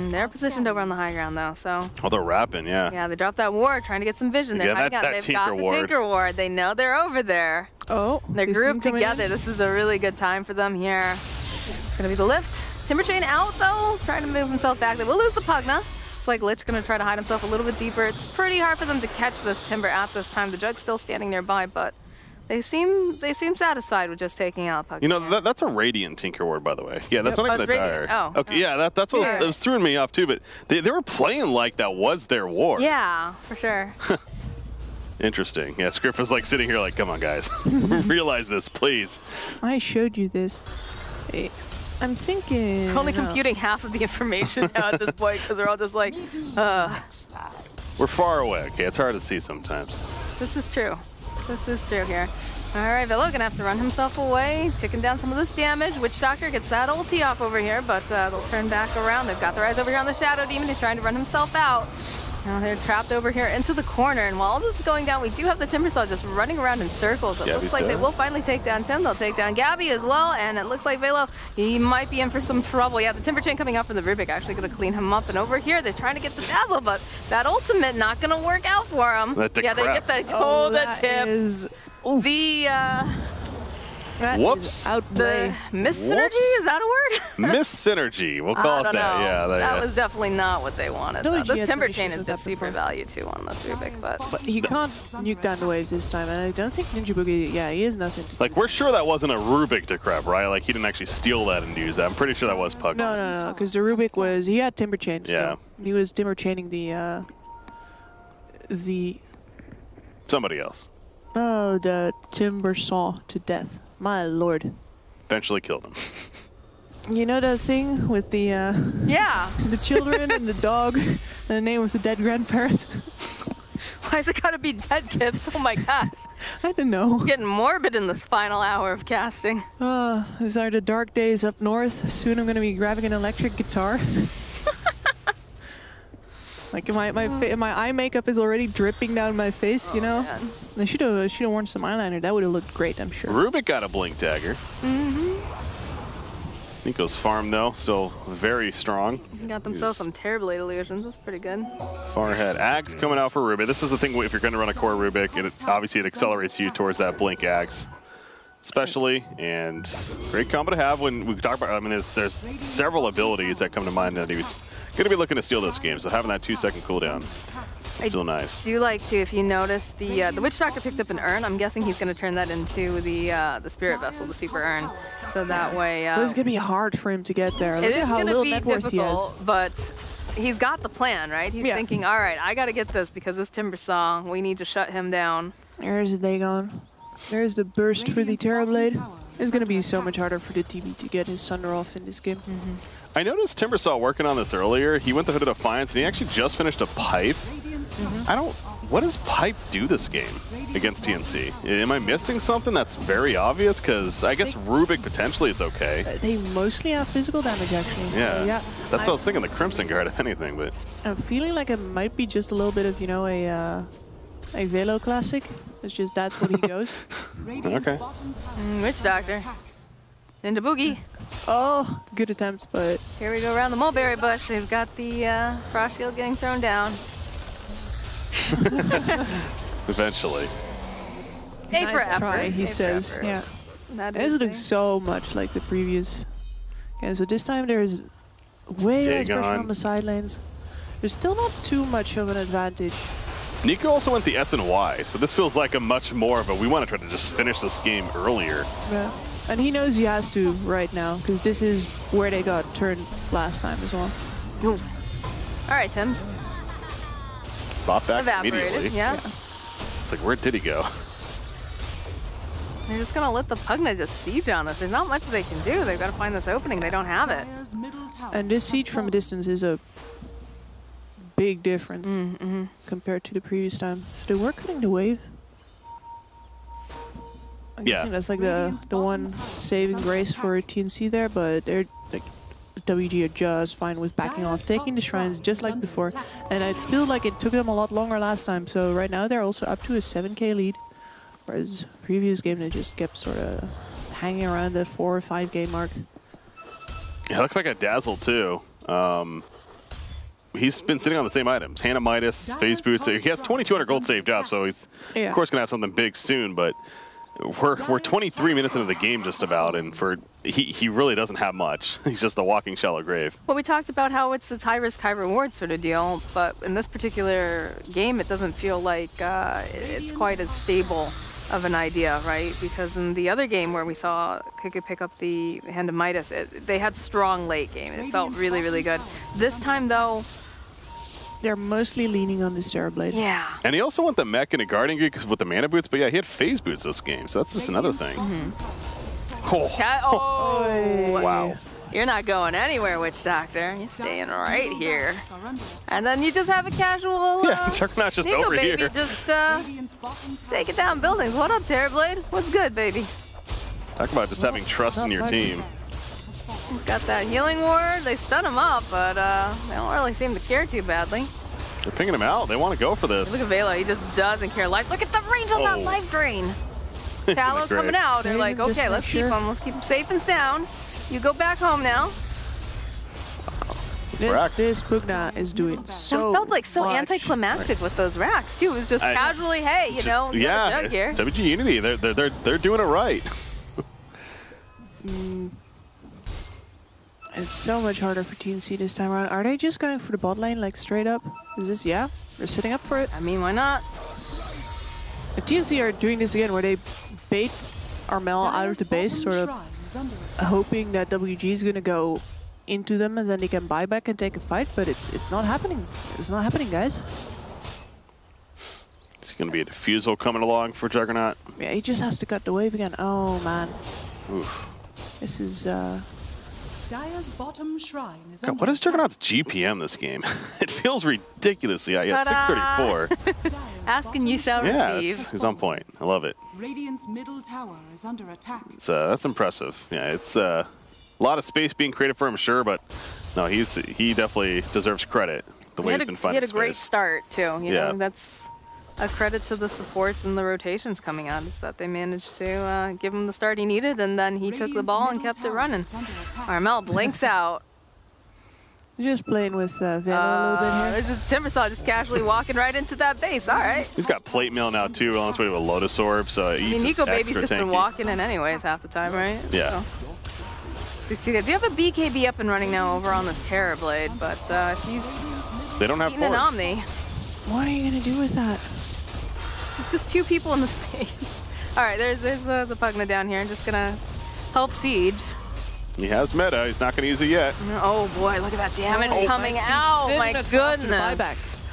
S1: They're positioned over on the high ground, though, so...
S3: Oh, they're rapping, yeah.
S1: Yeah, they dropped that ward, trying to get some vision. They're
S3: Yeah,
S1: hiding out.
S3: that
S1: They've
S3: Tinker
S1: got the
S3: Ward.
S1: Tinker Ward. They know they're over there.
S2: Oh,
S1: They're
S2: this
S1: grouped
S2: thing coming in.
S1: together. This is a really good time for them here. It's going to be the lift. Timber Chain out, though, trying to move himself back. They will lose the Pugna. It's like Lich going to try to hide himself a little bit deeper. It's pretty hard for them to catch this Timber at this time. The Jug's still standing nearby, but they seem satisfied with just taking out Pugna.
S3: You know, that's a Radiant Tinker Ward, by the way. Yeah, that's
S1: Yep.
S3: not
S1: Oh,
S3: even
S1: it's
S3: a dire.
S1: Radiant. Oh.
S3: Okay, yeah, that's what it was throwing me off, too. But they were playing like that was their ward.
S1: Yeah, for sure.
S3: Interesting. Yeah, Script was like sitting here like, come on, guys. Realize this, please.
S2: I showed you this. I'm thinking...
S1: We're only computing half of the information now at this point because we're all just like,
S3: We're far away, okay? It's hard to see sometimes.
S1: This is true. This is true here. All right, Velo gonna have to run himself away, ticking down some of this damage. Witch Doctor gets that ulti off over here, but they'll turn back around. They've got their eyes over here on the Shadow Demon. He's trying to run himself out. Now they're trapped over here into the corner, and while all this is going down, we do have the Timbersaw just running around in circles. It looks like they will finally take down Tim. They'll take down Gabby as well, and it looks like Velo, he might be in for some trouble. Yeah, the Timber Chain coming up from the Rubik, actually going to clean him up, and over here they're trying to get the Dazzle, but that ultimate not going to work out for him. Yeah, they get the tip.
S2: That
S3: Whoops.
S2: is outplay.
S1: The Miss-Synergy, is that a word?
S3: Miss-Synergy, we'll call it that. Yeah,
S1: that was definitely not what they wanted.
S2: No,
S1: This
S2: had
S1: Timber
S2: some
S1: Chain
S2: issues
S1: is
S2: with
S1: just
S2: that
S1: super
S2: before.
S1: value too on this Rubik, but
S2: He can't nuke down the waves this time, and I don't think Ninja Boogie, yeah, he has nothing to
S3: Like, we're sure that wasn't a Rubik to Crep, right? Like, he didn't actually steal that and use that. I'm pretty sure that was Pug.
S2: No, because the Rubik was, he had Timber Chain still.
S3: Yeah.
S2: He was Timber Chaining the
S3: Somebody else.
S2: the Timber Saw to death. My lord.
S3: Eventually killed him.
S2: You know that thing with the
S1: yeah.
S2: the children and the dog and the name of the dead grandparent?
S1: Why's it gotta be dead kids? Oh my god.
S2: I don't know.
S1: Getting morbid in this final hour of casting.
S2: These are the dark days up north. Soon I'm gonna be grabbing an electric guitar. Like my eye makeup is already dripping down my face, you know.
S1: Man.
S2: I should have worn some eyeliner. That would have looked great, I'm sure.
S3: Rubik got a Blink Dagger. Nico's farm, though, still very strong.
S1: Got themselves some terrible illusions. That's pretty good.
S3: Far ahead. Axe coming out for Rubik. This is the thing, if you're going to run a core Rubik, obviously it accelerates you towards that Blink Axe. Especially, and great combo to have when we talk about, I mean, there's several abilities that come to mind that he's going to be looking to steal this game, so having that 2-second cooldown, still nice.
S1: Do you like to, if you notice, the Witch Doctor picked up an urn. I'm guessing he's going to turn that into the Spirit Vessel, the Super Urn, so that way...
S2: It was going to be hard for him to get there.
S1: It
S2: Look
S1: is
S2: at how
S1: going to
S2: little
S1: be
S2: net worth he has.
S1: difficult, but he's got the plan, right? He's thinking, all right, I got to get this because this Timbersaw, we need to shut him down.
S2: There's the Dagon. There's the burst for the Terrorblade. It's going to be so much harder for the TB to get his Sunder off in this game.
S3: I noticed Timbersaw working on this earlier. He went to Hooded Defiance, and he actually just finished a Pipe. What does Pipe do this game against TNC? Am I missing something that's very obvious? Because I guess Rubik, potentially, it's okay.
S2: They mostly have physical damage, actually. So
S3: Yeah, that's what I was thinking, the Crimson Guard, if anything, but...
S2: I'm feeling like it might be just a little bit of, you know, a Velo classic. It's just that's what he goes.
S3: Okay.
S1: Witch Doctor. Into Boogie.
S2: Oh, good attempt, but
S1: Here we go around the mulberry bush. They've got the frost shield getting thrown down.
S3: Eventually.
S1: A for
S2: nice
S1: effort.
S2: try, he
S1: A for
S2: says.
S1: effort.
S2: Yeah.
S1: That
S2: This
S1: is
S2: looks so much like the previous. And so this time there's way less
S3: Dagon.
S2: pressure on the side lanes. There's still not too much of an advantage.
S3: Nico also went the S and Y, so this feels like a much more of a, we want to try to just finish this game earlier.
S2: Yeah. And he knows he has to right now, because this is where they got turned last time as well.
S1: Ooh. All right, Tim's.
S3: Bought back
S1: Evaporated,
S3: immediately.
S1: yeah.
S3: It's like, where did he go?
S1: They're just going to let the Pugna just siege on us. There's not much they can do. They've got to find this opening. They don't have it.
S4: Dire's middle tower
S2: And this
S4: has
S2: siege from a
S4: fallen.
S2: distance is a big difference compared to the previous time. So they were cutting the wave. I
S3: Yeah.
S2: think that's like the one saving grace for TNC there, but they're like WG are just fine with backing off, taking the shrines just like before. And I feel like it took them a lot longer last time. So right now they're also up to a 7k lead, whereas previous game they just kept sort of hanging around the 4 or 5k mark.
S3: Yeah, looks like a Dazzle too. He's been sitting on the same items. Hannah Midas, Phase Boots. He has 2,200 gold saved up, so he's
S2: Yeah.
S3: of course going to have something big soon, but we're 23 minutes into the game just about, and he really doesn't have much. He's just a walking shallow grave.
S1: Well, we talked about how it's a high risk, high reward sort of deal, but in this particular game, it doesn't feel like it's quite as stable of an idea, right? Because in the other game where we saw Kika pick up the Hand of Midas, they had strong late game. It felt really, really good. This time, though,
S2: They're mostly leaning on the Sarah Blade.
S1: yeah.
S3: And he also went the mech and a guarding gear with the mana boots, but yeah, he had Phase Boots this game, so that's just another thing. Oh,
S1: Oh,
S3: wow.
S1: You're not going anywhere, Witch Doctor. You're staying right here. And then you just have a casual
S3: Yeah, Juggernaut's just
S1: Nico
S3: over
S1: baby
S3: here.
S1: just take it down buildings. What up, Terrorblade? What's good, baby?
S3: Talk about just having trust in your team.
S1: He's got that healing ward. They stun him up, but they don't really seem to care too badly.
S3: They're pinging him out. They want to go for this.
S1: Look at Vela. He just doesn't care. Look at the range on that
S3: Oh.
S1: life drain. Shallow
S3: Great.
S1: coming out. They're like,
S2: Just
S1: okay,
S2: make
S1: let's keep
S2: sure.
S1: him. Let's keep him safe and sound. You go back home now.
S3: Racked.
S2: This Pugna is doing so
S1: It felt like so
S2: much.
S1: anticlimactic with those racks too. It was just casually, hey, you know, you have a
S3: Yeah,
S1: jug here.
S3: WG Unity, they're doing it right.
S2: It's so much harder for TNC this time around. Are they just going for the bot lane, like straight up? Is this, yeah? They're sitting up for it.
S1: I mean, why not?
S2: The TNC are doing this again, where they bait Armel out of the base, sort of hoping that WG is going to go into them and then they can buy back and take a fight, but it's not happening. It's not happening, guys.
S3: It's going to be a defusal coming along for Juggernaut.
S2: Yeah, he just has to cut the wave again. Oh, man.
S3: Oof.
S2: This is,
S4: Dire's bottom shrine is
S3: God, what is Juggernaut's GPM this game? It feels ridiculously high. Yeah,
S1: Ta-da!
S3: 634.
S1: Asking you shall
S3: Yeah,
S1: receive.
S3: he's on point. I love it.
S4: Radiant's middle tower is under attack.
S3: It's that's impressive. Yeah, it's a lot of space being created for him, sure, but no, he definitely deserves credit. The way he's been
S1: He
S3: finding
S1: had a great
S3: space.
S1: start too. You
S3: Yeah.
S1: know, that's a credit to the supports and the rotations coming out, is that they managed to give him the start he needed, and then he took the ball and kept it running. Armel blinks out.
S2: just playing with Vela a little bit here.
S1: It's just Timbersaw just casually walking right into that base. All right.
S3: He's got plate mail now too, on his way to a Lotus Orb, so
S1: I mean, Nico Baby's just been walking in anyways half the time, right?
S3: Yeah.
S1: So you have a BKB up and running now over on this Terrorblade, but he's
S3: They don't have
S1: eating an
S3: force.
S1: Omni.
S2: What are you going to do with that?
S1: It's just two people in the space. All right, there's the Pugna down here. I'm just gonna help siege.
S3: He has meta. He's not going to use it yet.
S1: Oh boy, look at that damage
S2: Oh,
S1: coming
S2: my
S1: out. My
S2: goodness, after the
S1: goodness.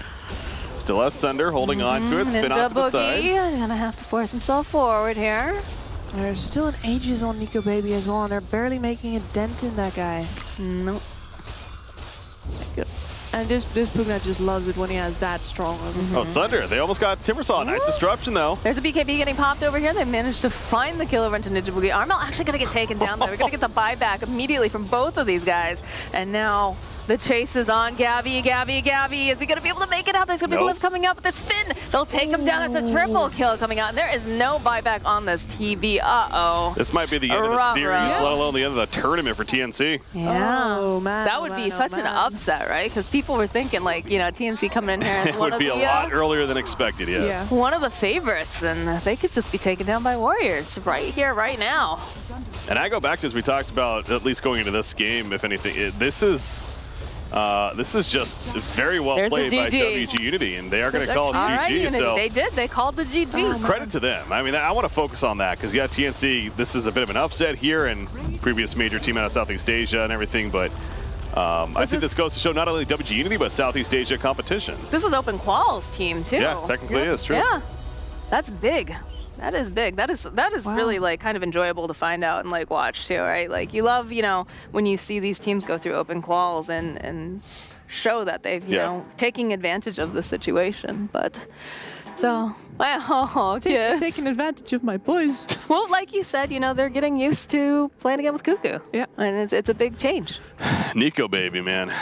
S3: Still has Sunder holding on to it. Spin
S1: Ninja
S3: off to the side.
S1: Boogie gonna have to force himself forward here.
S2: There's still an Aegis on Nico Baby as well, and they're barely making a dent in that guy.
S1: Nope.
S2: And this Pugna just loves it when he has that strong of him.
S3: Oh, Sunder. They almost got Timbersaw. Nice disruption, though.
S1: There's a BKB getting popped over here. They managed to find the kill over into Ninja Boogie. Armel actually gonna get taken down there. We're gonna get the buyback immediately from both of these guys. And now The chase is on Gabby. Is he going to be able to make it out? There's going to be the lift coming out with the spin. They'll take him down. That's a triple kill coming out. And there is no buyback on this TB. Uh-oh.
S3: This might be the end of the series, let alone the end of the tournament for TNC.
S1: Yeah.
S2: Oh, man.
S1: That would be such an upset, right? Because people were thinking, like, you know, TNC coming in here as
S3: It
S1: one
S3: would
S1: of
S3: be
S1: the,
S3: a lot earlier than expected, yes.
S2: Yeah.
S1: one of the favorites, and they could just be taken down by Warriors right here, right now.
S3: And I go back to, as we talked about, at least going into this game, if anything, this is just very well played by WG Unity, and they are going to call it
S1: All
S3: GG.
S1: right, Unity,
S3: So
S1: they did. They called the GG.
S3: credit to them. I mean, I want to focus on that because, yeah, TNC, this is a bit of an upset here, and previous major team out of Southeast Asia and everything, but I think this goes to show not only WG Unity, but Southeast Asia competition.
S1: This is Open Qual's team, too.
S3: Yeah, technically it is, true.
S1: Yeah, that's big. That is big. That is really like kind of enjoyable to find out and like watch too, right? Like you love, you know, when you see these teams go through open quals and show that they've, you know, taking advantage of the situation. But so, wow,
S2: Taking advantage of my boys.
S1: Well, like you said, you know, they're getting used to playing again with Cuckoo.
S2: Yeah.
S1: And it's a big change.
S3: Nico, baby, man.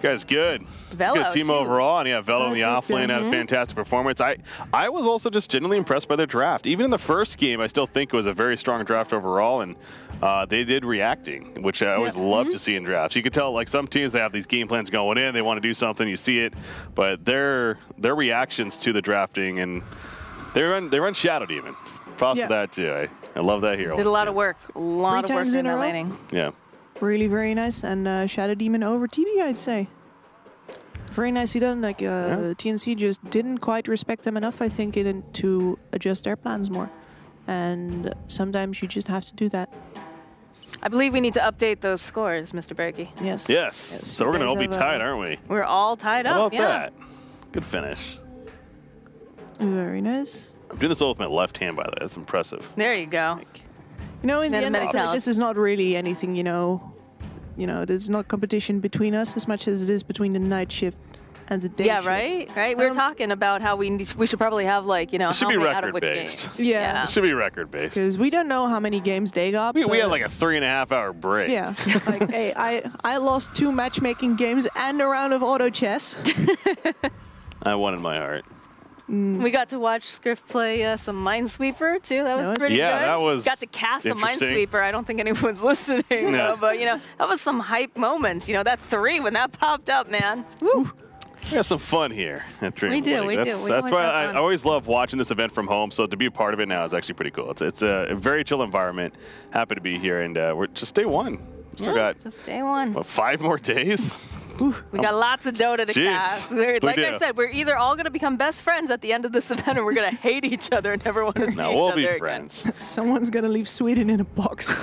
S3: Guy's good.
S1: Velo,
S3: good team
S1: too.
S3: overall, and yeah, Velo in the offlane had a fantastic performance. I was also just genuinely impressed by their draft. Even in the first game, I still think it was a very strong draft overall, and they did reacting, which I always love to see in drafts. You could tell, like some teams, they have these game plans going in, they want to do something, you see it, but their reactions to the drafting, and they run Shadow Demon. Props to that too. I love that hero.
S1: Did a lot of work. A lot of work in their laning.
S3: Yeah.
S2: Really very nice, and Shadow Demon over TB, I'd say. Very nicely done. Like TNC just didn't quite respect them enough, I think, to adjust their plans more. And sometimes you just have to do that.
S1: I believe we need to update those scores, Mr. Berkey.
S2: Yes.
S3: So we're going to all be tied, aren't we?
S1: We're all tied up.
S3: How about that? Good finish.
S2: Very nice.
S3: I'm doing this all with my left hand, by the way. That's impressive.
S1: There you go.
S2: You know, in the end, I feel like
S1: Medicals.
S2: this is not really anything, you know, there's not competition between us as much as it is between the night shift and the day shift.
S1: Right. We were talking about how we should probably have, like, you know,
S3: It should
S1: how
S3: be
S1: many out of which
S3: record-based.
S1: games.
S2: Yeah.
S3: It should be record-based.
S2: Because we don't know how many games they got.
S3: We had like a 3.5-hour break.
S2: Yeah. Like, hey, I lost 2 matchmaking games and a round of auto chess.
S3: I won in my heart.
S1: We got to watch Scriff play some Minesweeper too. That was pretty good.
S3: Yeah, that was
S1: got to cast the
S3: interesting.
S1: Minesweeper. I don't think anyone's listening, though, but you know that was some hype moments. You know that 3 when that popped up, man. Woo.
S3: We have some fun here at DreamLeague.
S1: We do. We
S3: That's
S1: always
S3: why
S1: have
S3: I
S1: fun.
S3: always love watching this event from home. So to be a part of it now is actually pretty cool. It's a very chill environment. Happy to be here, and we're just day 1. Still got
S1: Just day 1.
S3: what, 5 more days.
S1: We got lots of Dota to cast. Like I said, we're either all going to become best friends at the end of this event, or we're going to hate each other and never want to see
S3: No,
S1: each
S3: we'll
S1: other
S3: be
S1: again.
S3: friends.
S2: Someone's going to leave Sweden in a box.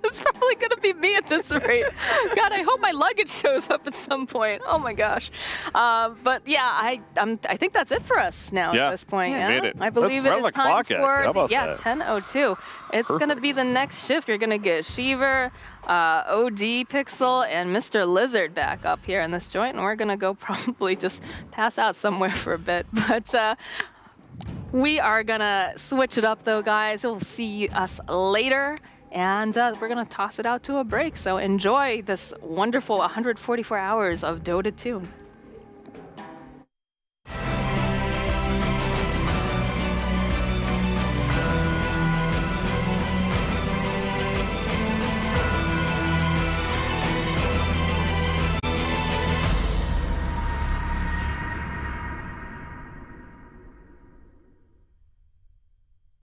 S1: It's probably going to be me at this rate. God, I hope my luggage shows up at some point. Oh my gosh. But yeah, I think that's it for us now at this point.
S3: Yeah, made it.
S1: I believe
S3: Let's
S1: it
S3: run
S1: is
S3: the
S1: time
S3: clock out. How
S1: for
S3: about that?
S1: 10:02. It's going to be the next shift. You're going to get Shiver, OD Pixel, and Mr. Lizard back up here in this joint, and we're going to go probably just pass out somewhere for a bit. But we are going to switch it up, though, guys. You'll see us later. And we're going to toss it out to a break. So enjoy this wonderful 144 hours of Dota 2.